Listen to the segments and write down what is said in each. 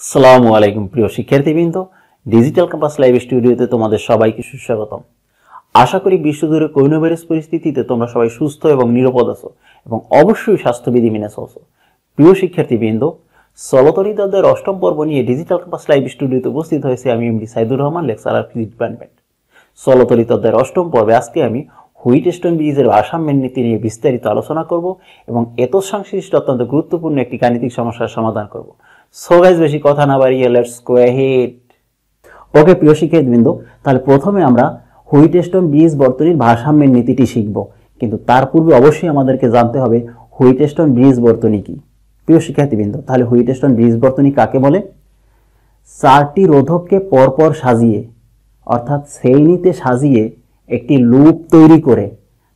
আসসালামু আলাইকুম প্রিয় শিক্ষার্থীবৃন্দ, ডিজিটাল ক্যাম্পাস লাইভ স্টুডিওতে তোমাদের সবাইকে সুস্বাগতম। আশা করি বিশ্বজুড়ে করোনা ভাইরাস পরিস্থিতিতে তোমরা সবাই সুস্থ এবং নিরাপদ আছো এবং অবশ্যই স্বাস্থ্যবিধি মেনে চলছো। প্রিয় শিক্ষার্থীবৃন্দ, চলতরিত অধ্যায়ের অষ্টম পর্ব নিয়ে ডিজিটাল ক্যাম্পাস লাইভ স্টুডিওতে উপস্থিত হয়েছে আমি MD Saidur Rahman, lecturer physics department. চলতরিত অধ্যায়ের অষ্টম পর্বে আজকে আমি হুইটস্টোন ব্রিজের ভারসাম্যের নীতি নিয়ে বিস্তারিত আলোচনা করব এবং এতৎ সংশ্লিষ্ট অত্যন্ত গুরুত্বপূর্ণ একটি গাণিতিক সমস্যার সমাধান করব। সো গাইস, বেশি কথা না বাড়িয়ে লেটস গো অ্যাহেড। ওকে প্রিয় শিক্ষার্থীবৃন্দ, তাহলে প্রথমে আমরা হুইটস্টোন ব্রিজ বর্তনীর ভারসাম্যের নীতিটি শিখব, কিন্তু তার পূর্বে অবশ্যই আমাদেরকে জানতে হবে হুইটস্টোন ব্রিজ বর্তনী কি। প্রিয় শিক্ষার্থীবৃন্দ, তাহলে হুইটস্টোন ব্রিজ বর্তনী কাকে বলে? চারটি রোধককে পরপর সাজিয়ে অর্থাৎ শ্রেণীতে সাজিয়ে একটি লুপ তৈরি করে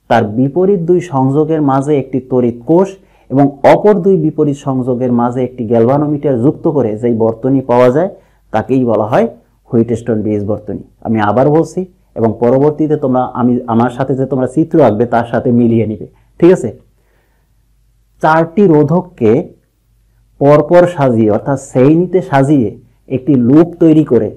তার বিপরীত দুই সংযোগের মাঝে একটি তড়িৎ কোষ এবং অপর দুই বিপরীত সংযোগের মাঝে একটি গ্যালভানোমিটার যুক্ত করে যেই বর্তনী পাওয়া যায় তাকেই বলা হয় হুইটস্টোন ব্রিজ বর্তনী। আমি আবার বলছি এবং পরবর্তীতে তোমরা আমার সাথে যে তোমরা চিত্র আঁকবে তার সাথে মিলিয়ে নিবে, ঠিক আছে? চারটি রোধককে পরপর সাজিয়ে অর্থাৎ শ্রেণীতে সাজিয়ে একটি লুপ তৈরি করে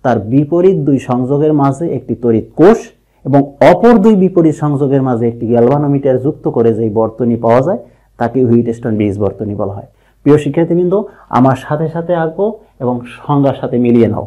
তার বিপরীত দুই সংযোগের মাঝে একটি তড়িৎ কোষ এবং অপর দুই বিপরীত সংযোগের মাঝে একটি গ্যালভানোমিটার যুক্ত করে যেই বর্তনী পাওয়া যায় তাকে হুইটস্টোন ব্রিজ বর্তনী বলা হয়। প্রিয় শিক্ষার্থীবৃন্দ, আমার সাথে সাথে আঁকবো এবং সংজ্ঞার সাথে মিলিয়ে নাও।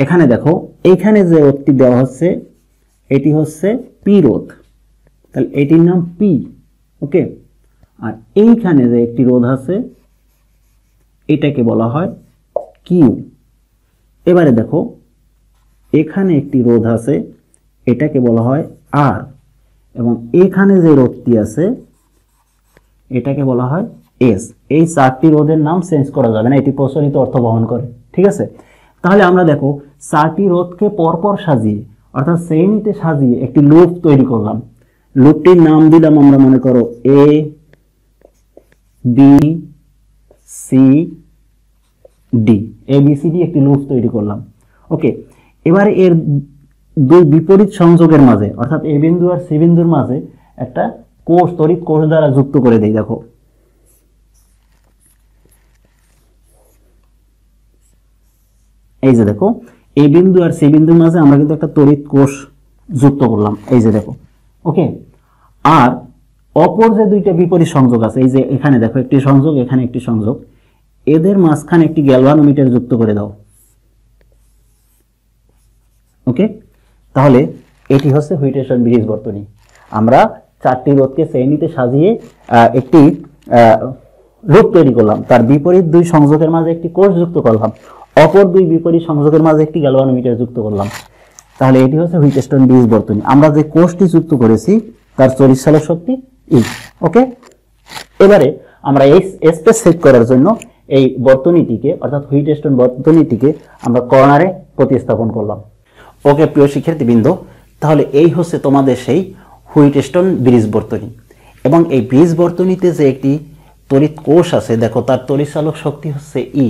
এখানে দেখো, এইখানে যে রোধটি দেওয়া হচ্ছে এটি হচ্ছে পি রোধ, তাহলে এটির নাম পি। ওকে, আর এইখানে যে একটি রোধ আছে এটাকে বলা হয় কিউ। এবারে দেখো, এখানে একটি রোধ আছে এটাকে বলা হয় আর, এবং এখানে যে রোধটি আছে এটাকে বলা হয় এস। এই চারটি রোধের নাম চেঞ্জ করা যাবে না, এটি প্রচলিত অর্থ বহন করে, ঠিক আছে? তাহলে আমরা দেখো চারটি রোধকে পরপর সাজিয়ে অর্থাৎ শ্রেণীতে সাজিয়ে একটি লুপ তৈরি করলাম। লুপটির নাম দিলাম আমরা, মনে করো A B C D, A B C D একটি লুপ তৈরি করলাম। ওকে, এবারে এর দুই বিপরীত সংযোগের মাঝে অর্থাৎ এ বিন্দু আর সি বিন্দুর মাঝে একটা কোষ তড়িৎ কোষ দ্বারা যুক্ত করে দেই। দেখো, এই যে দেখো, এ বিন্দু আর সি বিন্দুর মাঝে আমরা কিন্তু একটা তড়িৎ কোষ যুক্ত করলাম, এই যে দেখো। ওকে, আর অপর যে দুইটা বিপরীত সংযোগ আছে, এই যে এখানে দেখো একটি সংযোগ, এখানে একটি সংযোগ, এদের মাঝখানে একটি গ্যালভানোমিটার যুক্ত করে দাও। ওকে, তাহলে এটি হচ্ছে হুইটস্টোন ব্রিজ বর্তনী। আমরা চারটি রোধকে শ্রেণীতে সাজিয়ে একটি লুপ তৈরি করলাম, তার বিপরীত দুই সংযোগের মাঝে একটি কোষ যুক্ত করলাম, অপর দুই বিপরীত সংযোগের মাঝে একটি গ্যালভানোমিটার যুক্ত করলাম। তাহলে এটি হচ্ছে হুইটস্টোন ব্রিজ বর্তনী। আমরা যে কোষটি যুক্ত করেছি তার তড়িৎচালক শক্তি ই। ওকে, এবারে আমরা এই স্পেস সেট করার জন্য এই বর্তনীটিকে অর্থাৎ হুইটস্টোন বর্তনীটিকে আমরা কর্নারে প্রতিস্থাপন করলাম। ওকে প্রিয় শিক্ষার্থীবৃন্দ, তাহলে এই হচ্ছে তোমাদের সেই হুইটস্টোন ব্রিজ বর্তনী। এবং এই ব্রিজ বর্তনীতে যে একটি তড়িৎ কোষ আছে, দেখো তার তড়িৎচালক শক্তি হচ্ছে ই,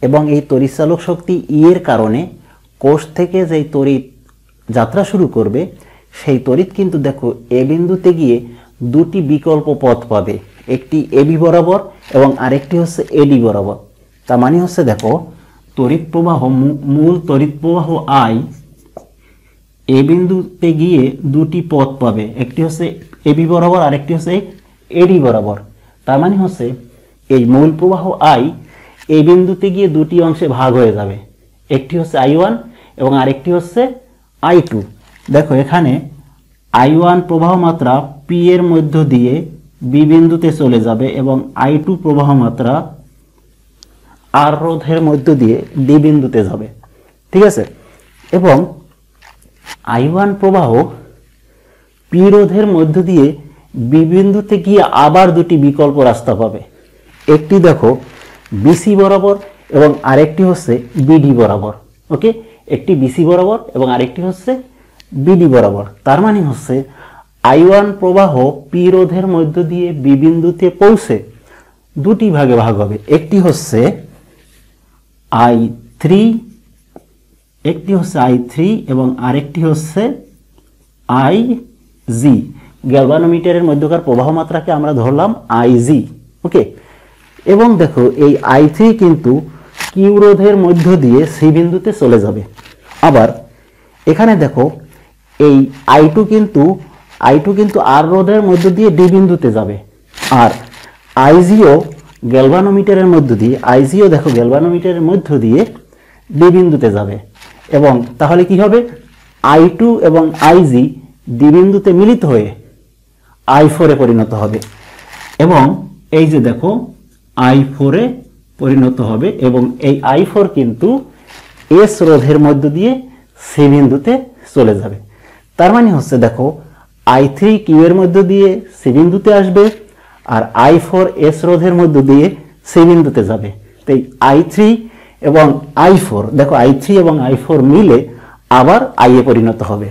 এবং এই তড়িৎচালক শক্তি ই এর কারণে কোষ থেকে যেই তড়িৎ যাত্রা শুরু করবে সেই তড়িৎ কিন্তু দেখো এ বিন্দুতে গিয়ে দুটি বিকল্প পথ পাবে, একটি এবি বরাবর এবং আরেকটি হচ্ছে এডি বরাবর। তার মানে হচ্ছে দেখো, তড়িৎ প্রবাহ মূল তড়িৎ প্রবাহ আই এ বিন্দুতে গিয়ে দুটি পথ পাবে, একটি হচ্ছে এবি বরাবর আরেকটি হচ্ছে এডি বরাবর। তার মানে হচ্ছে এই মূল প্রবাহ আই এই বিন্দুতে গিয়ে দুটি অংশে ভাগ হয়ে যাবে, একটি হচ্ছে I1 এবং আরেকটি হচ্ছে I2। দেখো এখানে I1 প্রবাহ মাত্রা পি এর মধ্য দিয়ে বি বিন্দুতে চলে যাবে এবং I2 প্রবাহ মাত্রা আর রোধের মধ্য দিয়ে ডি বিন্দুতে যাবে, ঠিক আছে? এবং I1 প্রবাহ পি রোধের মধ্য দিয়ে বি বিন্দুতে গিয়ে আবার দুটি বিকল্প রাস্তা পাবে, একটি দেখো বিসি বরাবর এবং আরেকটি হচ্ছে বিডি বরাবর। ওকে, একটি বিসি বরাবর এবং আরেকটি হচ্ছে বিডি বরাবর। তার মানে হচ্ছে I1 প্রবাহ পি রোধের মধ্য দিয়ে বি বিন্দুতে পৌঁছে দুটি ভাগে ভাগ হবে, একটি হচ্ছে I3 এবং আরেকটি হচ্ছে IG। গ্যালভানোমিটারের মধ্যকার প্রবাহ মাত্রাকে আমরা ধরলাম IG। ওকে, এবং দেখো এই I3 কিন্তু কিউ রোধের মধ্য দিয়ে সি বিন্দুতে চলে যাবে। আবার এখানে দেখো এই I2 কিন্তু আর রোধের মধ্য দিয়ে ডি বিন্দুতে যাবে, আর আইজিও গ্যালভানোমিটারের মধ্য দিয়ে দেখো গ্যালভানোমিটারের মধ্য দিয়ে ডি বিন্দুতে যাবে। এবং তাহলে কি হবে, I2 এবং IG ডি বিন্দুতে মিলিত হয়ে I4 এ পরিণত হবে, এবং এই যে দেখো I4 এ পরিণত হবে, এবং এই I4 কিন্তু এস রোধের মধ্য দিয়ে সি বিন্দুতে চলে যাবে। তার মানে হচ্ছে দেখো I3 কিউ এর মধ্য দিয়ে সি বিন্দুতে আসবে, আর I4 এস রোধের মধ্য দিয়ে সি বিন্দুতে যাবে। তাই I3 এবং I4 দেখো I3 এবং I4 মিলে আবার I এ পরিণত হবে।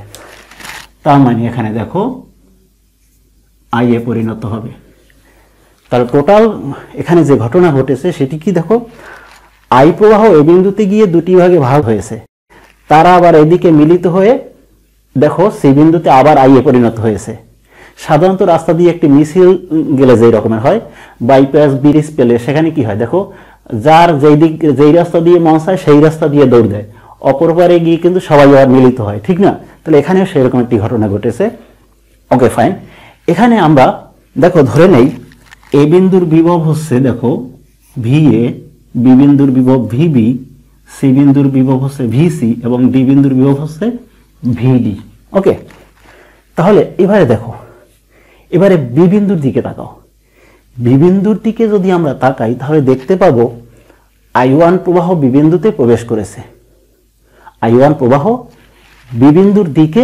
তার মানে এখানে দেখো I এ পরিণত হবে। তাহলে টোটাল এখানে যে ঘটনা ঘটেছে সেটি কি দেখো, I প্রবাহ এ বিন্দুতে গিয়ে দুটি ভাগে ভাগ হয়েছে, তারা আবার এদিকে মিলিত হয়ে দেখো সি বিন্দুতে আবার I এ পরিণত হয়েছে। সাধারণত রাস্তা দিয়ে একটি মিছিল গেলে যেই রকমের হয়, বাইপাস ব্রিজ পেলে সেখানে কি হয় দেখো, যার যেই রাস্তা দিয়ে মন চায় সেই রাস্তা দিয়ে দৌড় দেয়, অপর পারে গিয়ে কিন্তু সবাই আবার মিলিত হয়, ঠিক না? তাহলে এখানেও সেরকম একটি ঘটনা ঘটেছে। ওকে ফাইন, এখানে আমরা দেখো ধরে নেই এ বিন্দুর বিভব হচ্ছে দেখো VA, বি বিন্দুর বিভব VB, সি বিন্দুর বিভব হচ্ছে VC এবং ডি বিন্দুর বিভব হচ্ছে VD। ওকে, তাহলে এবারে দেখো, এবারে বি বিন্দুর দিকে তাকাও। বি বিন্দুর দিকে যদি আমরা তাকাই তাহলে দেখতে পাবো I1 প্রবাহ বি বিন্দুতে প্রবেশ করেছে, I1 প্রবাহ বি বিন্দুর দিকে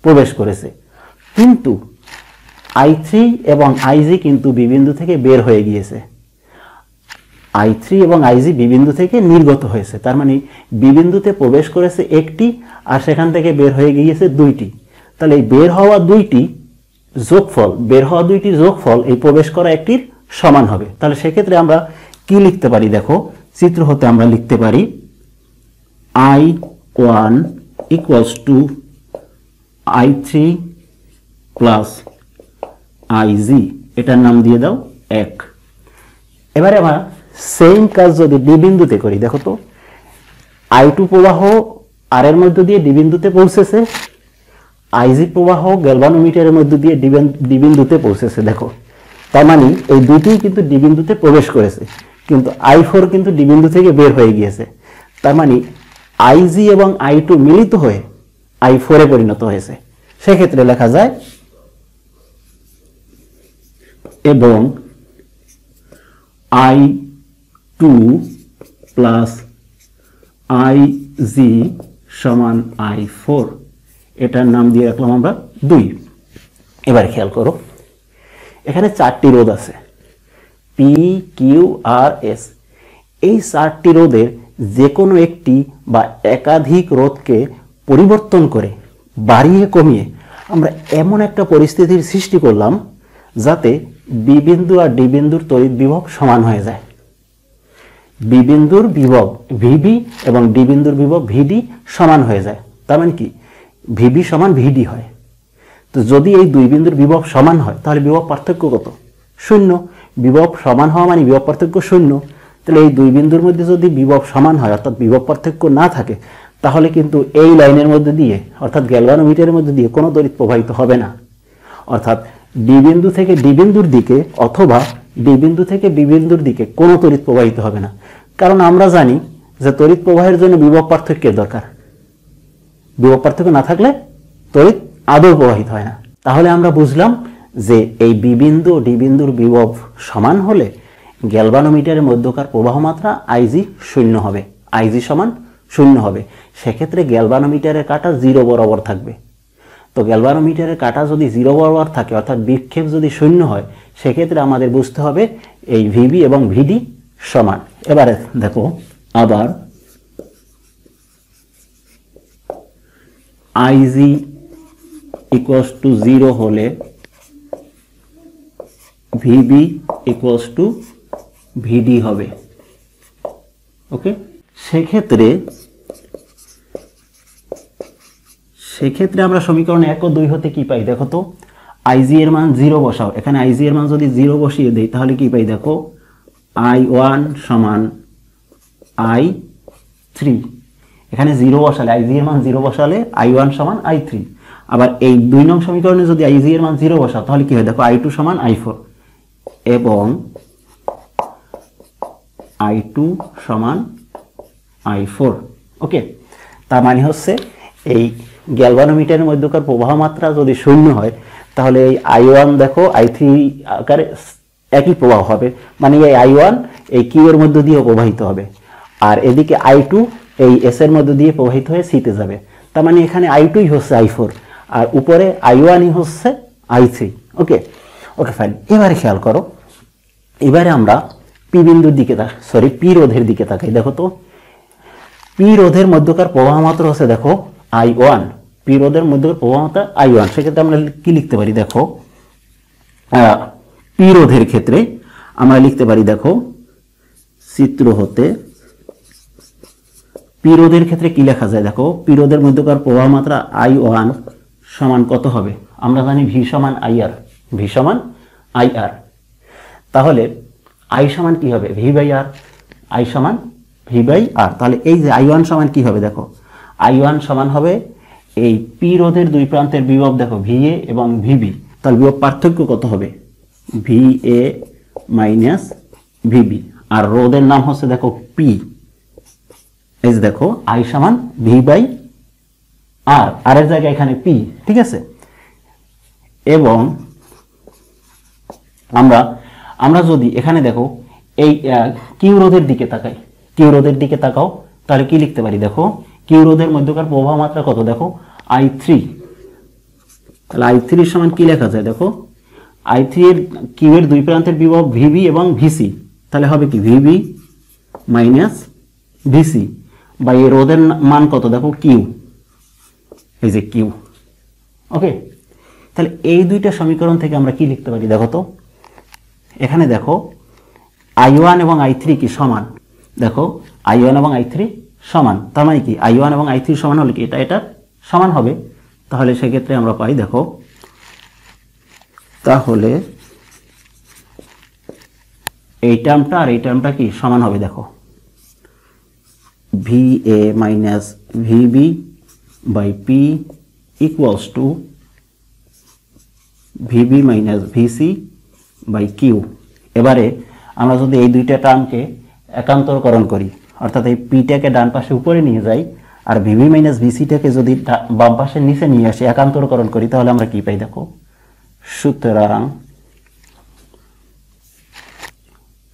প্রবেশ করেছে, কিন্তু I3 এবং IG কিন্তু বি বিন্দু থেকে বের হয়ে গিয়েছে। I3 এবং IG বি বিন্দু থেকে নির্গত হয়েছে, তার মানে বি বিন্দুতে প্রবেশ করেছে একটি, আর সেখান থেকে বের হয়ে গিয়েছে দুইটি। তাহলে এই বের হওয়া দুইটির যোগফল এই প্রবেশ করা একটির সমান হবে। তাহলে সেক্ষেত্রে আমরা কি লিখতে পারি দেখো, চিত্র হতে আমরা লিখতে পারি I1 equals to I3 plus IG, এটার নাম দিয়ে দাও 1। এবারে আমরা সেম কাজ যদি ডি বিন্দুতে করি, দেখো তো I2 প্রবাহ আর এর মধ্য দিয়ে ডি বিন্দুতে পৌঁছেছে, IG প্রবাহ গ্যালভানোমিটারের মধ্য দিয়ে ডি বিন্দুতে পৌঁছেছে। দেখো তার মানে এই দুটিই কিন্তু ডি বিন্দুতে প্রবেশ করেছে, কিন্তু I4 কিন্তু ডি বিন্দু থেকে বের হয়ে গিয়েছে। তার মানে IG এবং I2 মিলিত হয়ে I4 এ পরিণত হয়েছে। সেক্ষেত্রে লেখা যায় এবং I2 প্লাস IG সমান I4, এটার নাম দিয়ে রাখলাম আমরা 2। এবার খেয়াল করো, এখানে চারটি রোধ আছে P, Q, R, S। এই চারটি রোধের যে কোনো একটি বা একাধিক রোধকে পরিবর্তন করে বাড়িয়ে কমিয়ে আমরা এমন একটা পরিস্থিতির সৃষ্টি করলাম যাতে বি বিন্দু আর ডি বিন্দুর তড়িৎ বিভব সমান হয়ে যায়। বি বিন্দুর বিভব VB এবং ডি বিন্দুর বিভব VD সমান হয়ে যায়। তার মানে কি, VB সমান VD হয়। তো যদি এই দুই বিন্দুর বিভব সমান হয় তাহলে বিভব পার্থক্য কত? 0। বিভব সমান হওয়া মানে বিভব পার্থক্য 0। তাহলে এই দুই বিন্দুর মধ্যে যদি বিভব সমান হয় অর্থাৎ বিভব পার্থক্য না থাকে, তাহলে কিন্তু এই লাইনের মধ্যে দিয়ে অর্থাৎ গ্যালভানোমিটারের মধ্যে দিয়ে কোনো তড়িৎ প্রবাহিত হবে না। অর্থাৎ ডি বিন্দু থেকে ডি বিন্দুর দিকে অথবা ডি বিন্দু থেকে বি বিন্দুর দিকে কোনো তড়িৎ প্রবাহিত হবে না, কারণ আমরা জানি যে তড়িৎ প্রবাহের জন্য বিভব পার্থক্যের দরকার। বিভব পার্থক্য না থাকলে তড়িৎ আদৌ প্রবাহিত হয় না। তাহলে আমরা বুঝলাম যে এই বি বিন্দু ও ডি বিন্দুর বিভব সমান হলে গ্যালভানোমিটারের মধ্যকার প্রবাহ মাত্রা IG 0 হবে, IG সমান 0 হবে। সেক্ষেত্রে গ্যালভানোমিটারের কাঁটা 0 বরাবর থাকবে। তো গ্যালভানোমিটারের কাঁটা যদি 0 বরাবর থাকে অর্থাৎ বিক্ষেপ যদি 0 হয়, সেক্ষেত্রে আমাদের বুঝতে হবে এই VB এবং VD সমান। এবারে দেখো আবার IG ইকুয়ালস টু 0 হলে ভিবি ইকুয়ালস টু ভিডি হবে। ওকে, সেক্ষেত্রে আমরা সমীকরণ 1 ও 2 হতে কি পাই দেখো তো, আইজি এর মান 0 বসাও। এখানে আইজি এর মান যদি 0 বসিয়ে দেই তাহলে কি পাই দেখো, I1 সমান I3। এখানে 0 বসালে, আইজি এর মান 0 বসালে I1 সমান I3। আবার এই 2 নং সমীকরণে যদি আইজি এর মান 0 বসাও তাহলে কি হয় দেখো, I2 সমান I4 এবং I2 সমান I4। ওকে, তার মানে হচ্ছে এই গ্যালভানোমিটারের মধ্যকার প্রবাহ মাত্রা যদি শূন্য হয় তাহলে এই I1 দেখো I3 আকারে একই প্রবাহ হবে, মানে এই I1 এই কিউ এর মধ্য দিয়ে প্রবাহিত হবে, আর এদিকে I2 এই এস এর মধ্য দিয়ে প্রবাহিত হয়ে সিতে যাবে। তার মানে এখানে I2ই হচ্ছে I4 আর উপরে I1ই হচ্ছে I3। ওকে ওকে ফাইন। এবারে খেয়াল করো, এবারে আমরা পি বিন্দুর দিকে পি রোধের দিকে তাকাই। দেখো তো, পি রোধের মধ্যকার প্রবাহ মাত্রা হচ্ছে দেখো I1, পি রোধের মধ্যকার প্রবাহ মাত্রা I1। সেক্ষেত্রে আমরা কি লিখতে পারি দেখো, পি রোধের ক্ষেত্রে আমরা লিখতে পারি দেখো, চিত্র হতে পি রোধের ক্ষেত্রে কি লেখা যায় দেখো, পি রোধের মধ্যকার প্রবাহ মাত্রা I1 সমান কত হবে, আমরা জানি ভি সমান IR, ভি সমান IR। তাহলে I সমান কি হবে, ভি বাই আর, I সমান ভি বাই আর। তাহলে এই যে I1 সমান কি হবে দেখো, I1 সমান হবে এই পি রোধের দুই প্রান্তের বিভব দেখো VA এবং VB। তাহলে বিভব পার্থক্য কত হবে, VA মাইনাস VB। আর রোধের নাম হচ্ছে দেখো P। এই যে দেখো I সমান ভি বাই আর, আর এর জায়গায় এখানে P, ঠিক আছে। এবং আমরা যদি এখানে দেখো এই কিউ রোধের দিকে তাকাই, কিউ রোধের দিকে তাকাও, তাহলে কি লিখতে পারি দেখো, কিউ রোধের মধ্যকার প্রবাহ মাত্রা কত দেখো, I3। তাহলে I3 সমান কি লেখা যায় দেখো, I3 এর কিউ এর দুই প্রান্তের বিভব VB এবং VC। তাহলে হবে কি VB মাইনাস VC বা এই রোধের মান কত দেখো কিউ, এই যে কিউ। ওকে, তাহলে এই দুইটা সমীকরণ থেকে আমরা কি লিখতে পারি দেখো তো, এখানে দেখো I1 এবং I3 কি সমান, দেখো I1 এবং I3 সমান। তার মানে কি I1 এবং I3 সমান হলে কি এটা সমান হবে। তাহলে সেক্ষেত্রে আমরা পাই দেখো, তাহলে এই টার্মটা আর এই টার্মটা কি সমান হবে দেখো, VA minus VB by P equals to VB minus VC by Q। এবারে আমরা যদি এই দুইটা টার্মকে একান্তরকরণ করি, অর্থাৎ এই পিটাকে ডান পাশে উপরে নিয়ে যাই আর VB মাইনাস VCটাকে যদি বাম পাশের নিচে নিয়ে আসি, একান্তরকরণ করি, তাহলে আমরা কি পাই দেখো, সুতরাং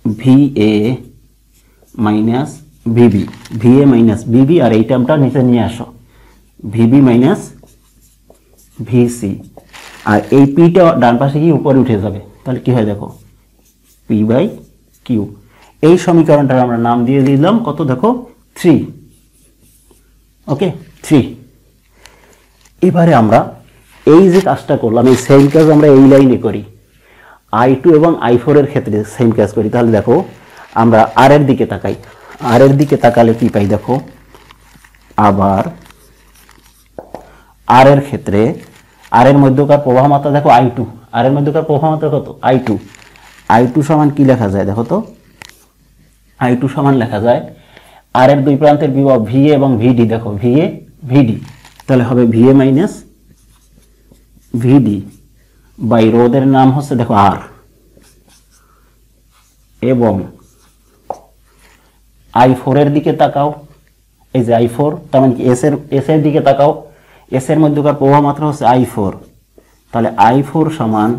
VA minus VB, VA minus VB আর এই টার্মটা নিচে নিয়ে আসো, VB মাইনাস VC, আর এই পিটা ডান পাশে গিয়ে উপরে উঠে যাবে। তাহলে কি হয় দেখো, P বাই Q। এই সমীকরণটার আমরা নাম দিয়ে দিলাম কত দেখো, 3। ওকে, 3। এবারে আমরা এই যে কাজটা করলাম, এই সেম কাজ আমরা এই লাইনে করি, I2 এবং I4 এর ক্ষেত্রে সেম কাজ করি। তাহলে দেখো আমরা আর এর দিকে তাকাই, আর এর দিকে তাকালে কি পাই দেখো, আবার আর এর ক্ষেত্রে আর এর মধ্যকার প্রবাহ মাত্রা দেখো I2, আর এর মধ্যকার প্রবাহ মাত্রা কত I2। I2 সমান কি লেখা যায় দেখো তো, I2 সমান লেখা যায় আর এর দুই প্রান্তের বিভব VA এবং VD, দেখো VA VD। তাহলে হবে VA মাইনাস VD বাই রোধের নাম হচ্ছে দেখো R, এবং I4 এর দিকে তাকাও, এই যে I4, তার মানে কি এস এর দিকে তাকাও, এস এর মধ্যকার প্রবাহ মাত্রা হচ্ছে I4। তাহলে I4 সমান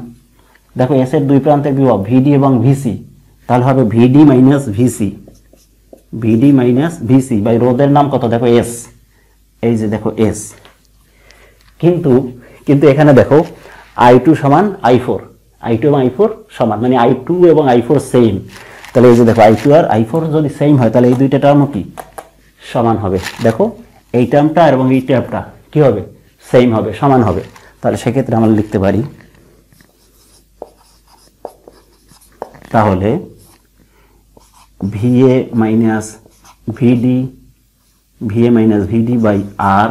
দেখো এস এর দুই প্রান্তের বিভব VD এবং VC, তাহলে হবে VD minus VC, VD minus VC by রোধের নাম কত দেখো S, এই যে দেখো S। কিন্তু এখানে দেখো I2 সমান I4, I2 এবং I4 সমান, মানে I2 এবং I4 সেম। তাহলে এই যে দেখো I2 আর I4 যদি সেম হয় তাহলে এই দুইটা টার্মও কি সমান হবে। দেখো এই টার্মটা এবং এই টার্মটা কি হবে, সেম হবে, সমান হবে। তাহলে সেক্ষেত্রে আমরা লিখতে পারি, তাহলে VA minus VD by R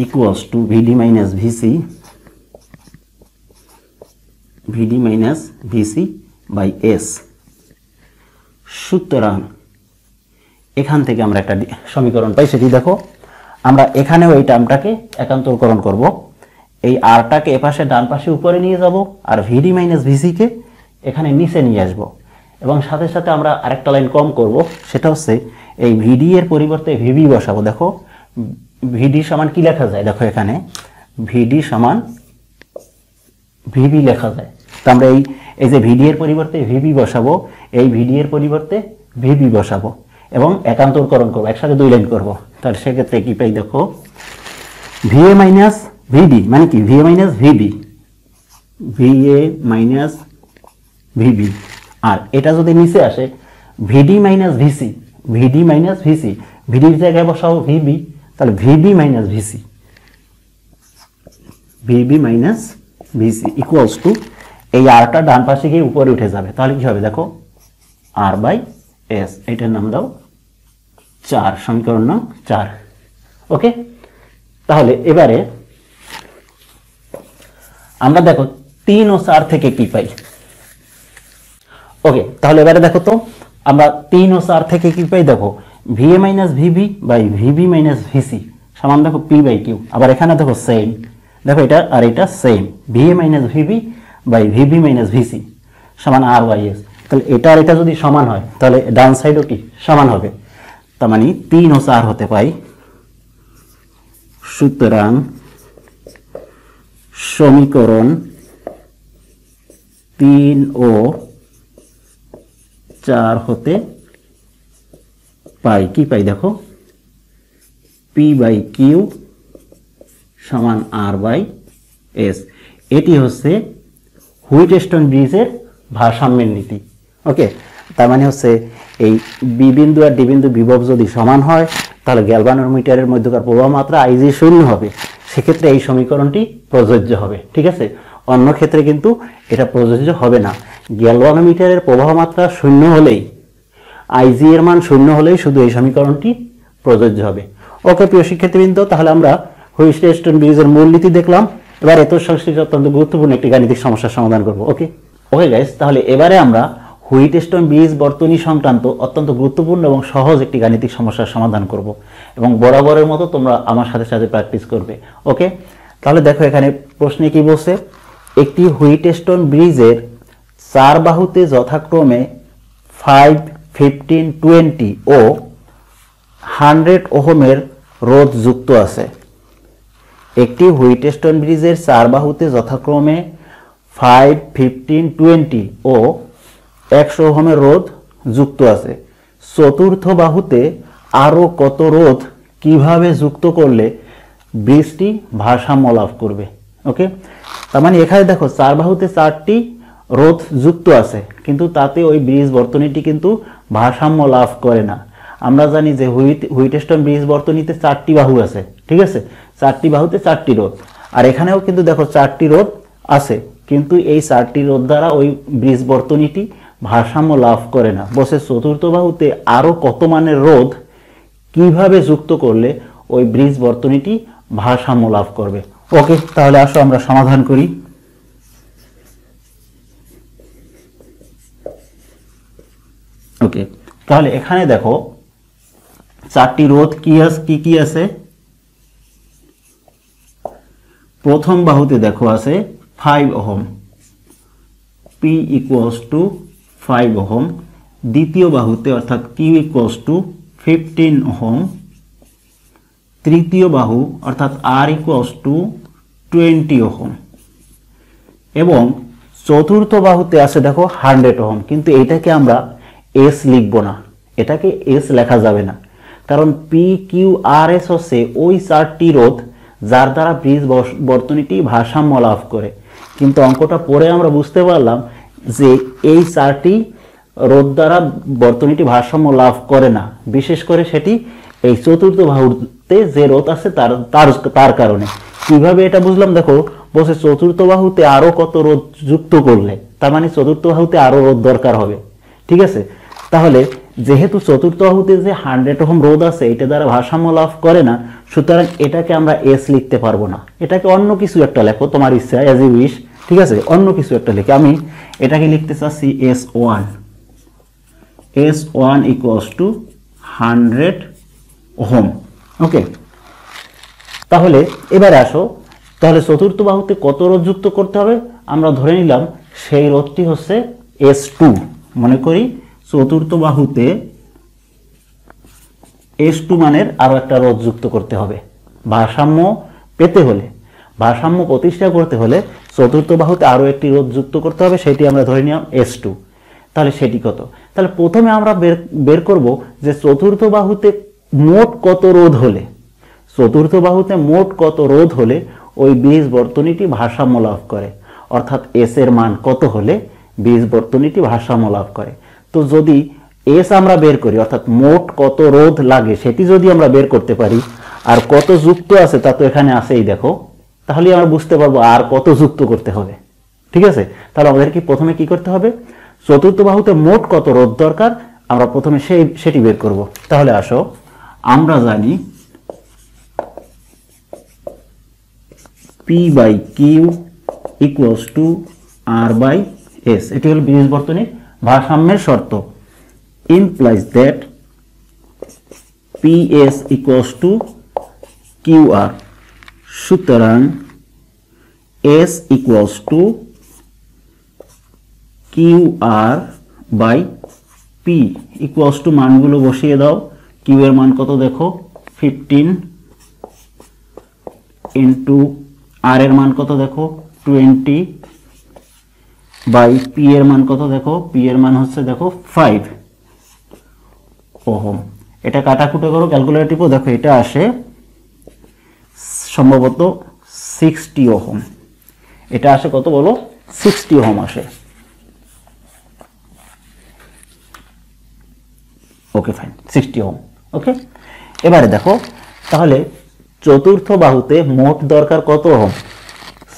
equals to VD minus VC by S। সুতরাং এখান থেকে আমরা একটা সমীকরণ পাই, সেটি দেখো। আমরা এখানেও এই টার্মটাকে একান্তরকরণ করব, এই আরটাকে এপাশে ডান পাশে উপরে নিয়ে যাব আর VD মাইনাস VCকে এখানে নিচে নিয়ে আসব, এবং সাথে সাথে আমরা আরেকটা লাইন কম করব, সেটা হচ্ছে এই VD এর পরিবর্তে VB বসাবো। দেখো VD সমান কি লেখা যায়, দেখো এখানে VD সমান VB লেখা যায়। তো আমরা এই যে VD এর পরিবর্তে VB বসাবো, এই VD এর পরিবর্তে VB বসাবো এবং একান্তরকরণ করবো, একসাথে দুই লাইন করব। তাহলে সেক্ষেত্রে কি পাই, দেখো VA মাইনাস VD মানে কি VA মাইনাস VB, আর এটা যদি নিচে আসে VD মাইনাস VC, VDর জায়গায় বসাবো VB, তাহলে VB minus VC equals to এই আরটা ডান পাশে গিয়ে উপরে উঠে যাবে। তাহলে কি হবে, দেখো R বাই S, এটার নাম দাও 4, সমীকরণ নাম 4। ওকে, তাহলে এবারে আমরা দেখো 3 ও 4 থেকে কি পাই। ওকে, তাহলে এবারে দেখো তো আমরা 3 ও 4 থেকে কি পাই, দেখো VA minus VB by VB minus VC সমান দেখো P বাই Q। আবার এখানে দেখো সেম, দেখো এটা আর এটা same, VA minus VB by VB minus VC সমান R বাই S। তাহলে এটা আর এটা যদি সমান হয় তাহলে ডান সাইডও কি সমান হবে, তার মানে 3 ও 4 হতে পাই। সুতরাং সমীকরণ 3 ও 4 হতে পাই, কি পাই দেখো P বাই Q সমান R বাই S। এটি হচ্ছে হুইটস্টোন ব্রিজের ভারসাম্যের নীতি। ওকে, তার মানে হচ্ছে এই বি বিন্দু আর ডি বিন্দু বিভব যদি সমান হয় তাহলে গ্যালভানোমিটারের মধ্যকার প্রবাহ মাত্রা IG শূন্য হবে, সেক্ষেত্রে এই সমীকরণটি প্রযোজ্য হবে। ঠিক আছে, অন্য ক্ষেত্রে কিন্তু এটা প্রযোজ্য হবে না। গ্যালভানোমিটারের প্রবাহ মাত্রা শূন্য হলেই, IG এর মান শূন্য হলেই শুধু এই সমীকরণটি প্রযোজ্য হবে। ওকে প্রিয় শিক্ষার্থীবৃন্দ, তাহলে আমরা হুইটস্টোন ব্রিজের মূলনীতি দেখলাম। এবার এত সংশ্লিষ্ট অত্যন্ত গুরুত্বপূর্ণ একটি গাণিতিক সমস্যার সমাধান করব। ওকে গাইস, তাহলে এবারে আমরা হুইটস্টোন ব্রিজ বর্তনী সংক্রান্ত অত্যন্ত গুরুত্বপূর্ণ এবং সহজ একটি গাণিতিক সমস্যার সমাধান করব, এবং বরাবরের মতো তোমরা আমার সাথে সাথে প্র্যাকটিস করবে। ওকে, তাহলে দেখো এখানে প্রশ্নে কি বলছে, একটি হুইটস্টোন ব্রিজের 4 বাহুতে যথাক্রমে 5, 15, 20 ও 100 ওহমের রোধ যুক্ত আছে। একটি হুইটস্টোন ব্রিজের 4 বাহুতে যথাক্রমে 5, 15, 20 ও 100 ওহমের রোধ যুক্ত আছে। চতুর্থ বাহুতে আরো কত রোধ কিভাবে যুক্ত করলে ব্রিজটি ভারসাম্য লাভ করবে। ওকে, তার মানে এখানে দেখো 4 বাহুতে 4টি রোধ যুক্ত আছে, কিন্তু তাতে ওই ব্রিজ বর্তনীটি কিন্তু ভারসাম্য লাভ করে না। আমরা জানি যে হুইটস্টোন ব্রিজ বর্তনীতে 4টি বাহু আছে, ঠিক আছে, 4টি বাহুতে 4টি রোধ, আর এখানেও কিন্তু দেখো 4টি রোধ আছে, কিন্তু এই 4টি রোধ দ্বারা ওই ব্রিজ বর্তনীটি ভারসাম্য লাভ করে না। বসে চতুর্থ বাহুতে আরো কত মানের রোধ কিভাবে যুক্ত করলে ওই ব্রিজ বর্তনীটি ভারসাম্য লাভ করবে। ওকে, তাহলে আসো আমরা সমাধান করি। ওকে, তাহলে এখানে দেখো 4টি রোধ কি আছে। প্রথম বাহুতে দেখো আছে 5 ohm, P equals two 5 ohm. দ্বিতীয় বাহুতে অর্থাৎ Q ইকুয়ালস টু 15 ওহম। তৃতীয় বাহু অর্থাৎ R ইকুয়ালস টু 20 ওহম। এবং চতুর্থ বাহুতে আছে দেখো 100 ওহম, কিন্তু এটাকে আমরা S লিখব না, এটাকে S লেখা যাবে না, কারণ PQRS হচ্ছে ওই 4টি রোধ যার দ্বারা ব্রিজ বর্তনীটি ভারসাম্য লাভ করে। কিন্তু অঙ্কটা পড়ে আমরা বুঝতে পারলাম যে এই 4টি রোধ দ্বারা বর্তনীটি ভারসাম্য লাভ করে না, বিশেষ করে সেটি এই চতুর্থ বাহুতে যে রোধ আছে তার কারণে। কিভাবে এটা বুঝলাম দেখো, বলছে চতুর্থ বাহুতে আরো কত রোধ যুক্ত করলে, তার মানে চতুর্থ বাহুতে আরো রোধ দরকার হবে। ঠিক আছে, তাহলে যেহেতু চতুর্থ বাহুতে যে 100 ওহম রোধ আছে এটা দ্বারা ভারসাম্য লাভ করে না, সুতরাং এটাকে আমরা এস লিখতে পারবো না, এটাকে অন্য কিছু একটা লেখো তোমার ইচ্ছা, অ্যাজ ইউ উইশ। ঠিক আছে, অন্য কিছু একটা লিখে আমি এটাকে লিখতে চাচ্ছি S1, S1 equals to 100 ohm. ওকে, তাহলে এবারে আসো, তাহলে চতুর্থ বাহুতে কত রোধ যুক্ত করতে হবে? আমরা ধরে নিলাম সেই রোধটি হচ্ছে S2। মনে করি চতুর্থ বাহুতে S2 মানের আরো একটা রোধ যুক্ত করতে হবে। ভারসাম্য পেতে হলে, ভারসাম্য প্রতিষ্ঠা করতে হলে চতুর্থ বাহুতে আরো একটি রোধ যুক্ত করতে হবে, সেটি আমরা ধরে নিলাম S2। তাহলে সেটি কত? তাহলে প্রথমে আমরা বের করব যে চতুর্থ বাহুতে মোট কত রোধ হলে, চতুর্থ বাহুতে মোট কত রোধ হলে ওই বীজ বর্তনীটি ভারসাম্য লাভ করে, অর্থাৎ এস এর মান কত হলে বীজ বর্তনীটি ভারসাম্য লাভ করে। তো যদি এস আমরা বের করি, অর্থাৎ মোট কত রোধ লাগে সেটি যদি আমরা বের করতে পারি, আর কত যুক্ত আছে তা তো এখানে আছেই দেখো, তাহলে আমরা বুঝতে পারবো আর কত যুক্ত করতে হবে। ঠিক আছে, তাহলে আমাদের কি প্রথমে কি করতে হবে? চতুর্থ বাহুতে মোট কত রোধ দরকার আমরা প্রথমে সেটি বের করব। তাহলে আসো, আমরা জানি P by Q equals to R by S, এটি হল বীজ বর্তনীর ভারসাম্যের শর্ত। Implies that PS equals to QR, সুতরাং S equals to QR by P equals to মানগুলো বসিয়ে দাও। কিউ এর মান কত দেখো 15 ইন্টু আর এর মান কত দেখো 20 বাই পি এর মান কত দেখো, পি এর মান হচ্ছে দেখো 5 ওহম। এটা কাটাকুটো করো, ক্যালকুলেটর টিপো, দেখো এটা আসে সম্ভবত 60 ওহম। এটা আসে কত বলো? 60 ওহম আসে। Okay fine, 60 ohm. ওকে, এবারে দেখো তাহলে চতুর্থ বাহুতে মোট দরকার কত ওহম?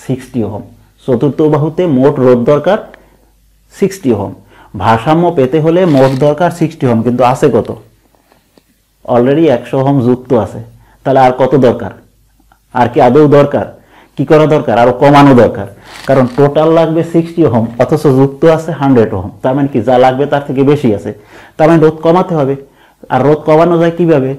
60 ওহম। চতুর্থ বাহুতে মোট রোধ দরকার 60 ওহম। ভারসাম্য পেতে হলে মোট দরকার 60 ওহম, কিন্তু আছে কত? অলরেডি 100 ওহম যুক্ত আছে। তাহলে আর কত দরকার? আর কি আদৌ দরকার? কি করা দরকার? আরো কমানো দরকার, কারণ টোটাল লাগবে 60 ওহম অথচ যুক্ত আছে 100 ওহম। তার মানে কি যা লাগবে তার থেকে বেশি আছে, তার মানে রোধ কমাতে হবে। আর রোধ কমানো যায় কিভাবে?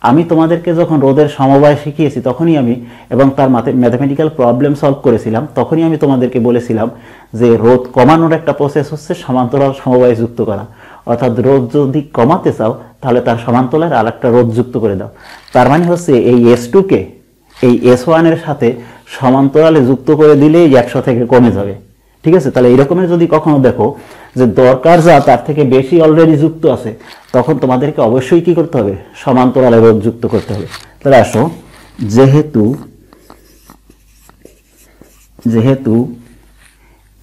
আমি তোমাদেরকে যখন রোধের সমবায় শিখিয়েছি তখনই আমি এবং তার ম্যাথমেটিক্যাল প্রবলেম সলভ করেছিলাম, তখনই আমি তোমাদেরকে বলেছিলাম যে রোধ কমানোর একটা প্রসেস হচ্ছে সমান্তরাল সমবায় যুক্ত করা। অর্থাৎ রোধ যদি কমাতে চাও তাহলে তার সমান্তরালে আর একটা রোধ যুক্ত করে দাও। তার মানে হচ্ছে এই S2 কে এই S1 এর সাথে সমান্তরালে যুক্ত করে দিলেই 100 থেকে কমে যাবে। ঠিক আছে, তাহলে এরকমের যদি কখনো দেখো যে দরকার যা তার থেকে বেশি অলরেডি যুক্ত আছে, তখন তোমাদেরকে অবশ্যই কি করতে হবে? সমান্তরালে রোধ যুক্ত করতে হবে। তাহলে আসো, যেহেতু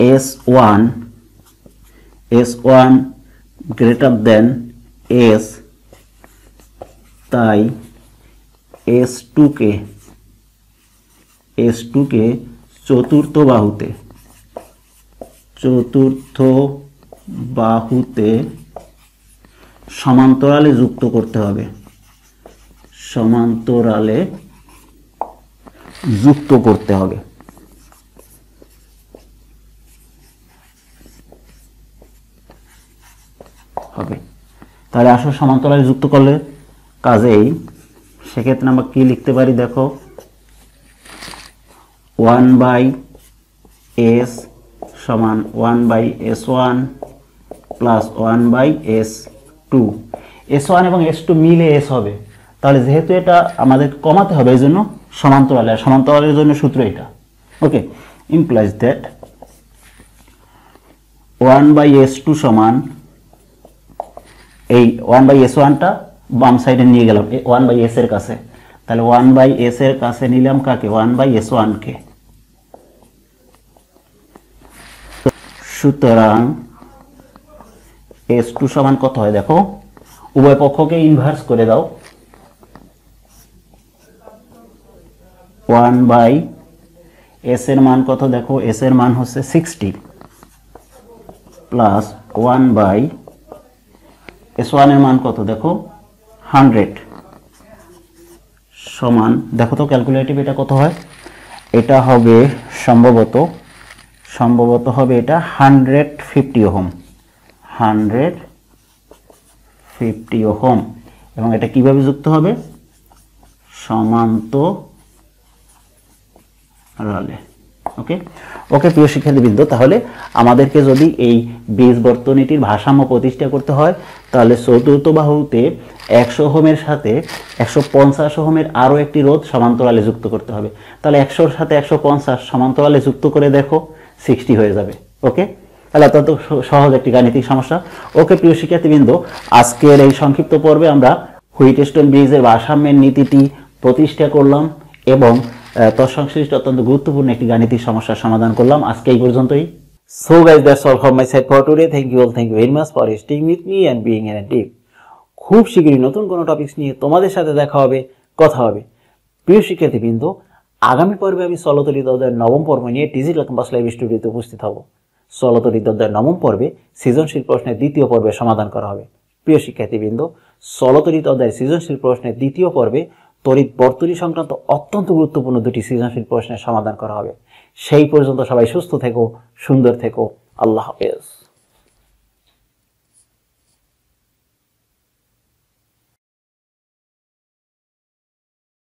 S1 গ্রেটার দেন S, তাই S2 কে চতুর্থ বাহুতে সমান্তরালে যুক্ত করতে হবে, সমান্তরালে যুক্ত করতে হবে। তাহলে আসো সমান্তরালে যুক্ত করলে কাজেই সেক্ষেত্রে আমরা কি লিখতে পারি দেখো, 1/s সমান 1/s1 প্লাস 1/s2। S1 এবং S2 মিলে S হবে। তাহলে যেহেতু এটা আমাদের কমাতে হবে এই জন্য সমান্তরালের জন্য সূত্র এটা। ওকে, ইমপ্লাইজ দ্যাট 1/s2 সমান এই 1/s1টা বাম সাইডে নিয়ে গেলাম 1/s এর কাছে, তাহলে 1/s এর কাছে নিলাম কাকে? 1/s1 কে। সুতরাং S2 সমান কত হয় দেখো, উভয় পক্ষকে ইনভার্স করে দাও, 1/s এস এর মান কত দেখো, এস এর মান হচ্ছে 60 প্লাস 1 বাই S1 এর মান কত দেখো 100 সমান, দেখো তো ক্যালকুলেটিভ এটা কত হয়, এটা হবে সম্ভবত হবে এটা 150 ওহম, 150 ওহম। এবং এটা কিভাবে যুক্ত হবে, সমান্তরালে। ওকে ওকে প্রিয় শিক্ষার্থীবৃন্দ, তাহলে আমাদেরকে যদি এই বীজ বর্তনীটির ভারসাম্য প্রতিষ্ঠা করতে হয় তাহলে চতুর্থ বাহুতে 100 ওহমের সাথে 150 ওহমের আরও একটি রোধ সমান্তরালে যুক্ত করতে হবে। তাহলে 100-র সাথে 150 সমান্তরালে যুক্ত করে দেখো 60 হয়ে যাবে। ওকে, তাহলে অত্যন্ত সহজ একটি গাণিতিক সমস্যা। ওকে প্রিয় শিক্ষার্থীবৃন্দ, আজকের এই সংক্ষিপ্ত পর্বে আমরা হুইটস্টোন ব্রিজের ভারসাম্যের নীতিটি প্রতিষ্ঠা করলাম এবং তৎসংশ্লিষ্ট অত্যন্ত গুরুত্বপূর্ণ একটি গাণিতিক সমস্যার সমাধান করলাম। আজকে এই পর্যন্তই। So guys, that's all from my side for today. Thank you very much for staying with me and being attentive. খুব শীঘ্রই নতুন কোনো টপিকস নিয়ে তোমাদের সাথে দেখা হবে, কথা হবে। প্রিয় শিক্ষার্থীবৃন্দ, আগামী পর্বে আমি চলতরিত অধ্যায়ের 9ম পর্ব নিয়ে ডিজিটাল ক্যাম্পাস লাইভ স্টুডিওতে উপস্থিত হব। চলতরিত অধ্যায়ের 9ম পর্বে সৃজনশীল প্রশ্নের দ্বিতীয় পর্বে সমাধান করা হবে। প্রিয় শিক্ষার্থীবৃন্দ, চলতরিত অধ্যায়ের সৃজনশীল প্রশ্নের দ্বিতীয় পর্বে তড়িৎ বর্তনী সংক্রান্ত অত্যন্ত গুরুত্বপূর্ণ দুটি সৃজনশীল প্রশ্নের সমাধান করা হবে। সেই পর্যন্ত সবাই সুস্থ থেকো, সুন্দর থেকো। আল্লাহ হাফেজ।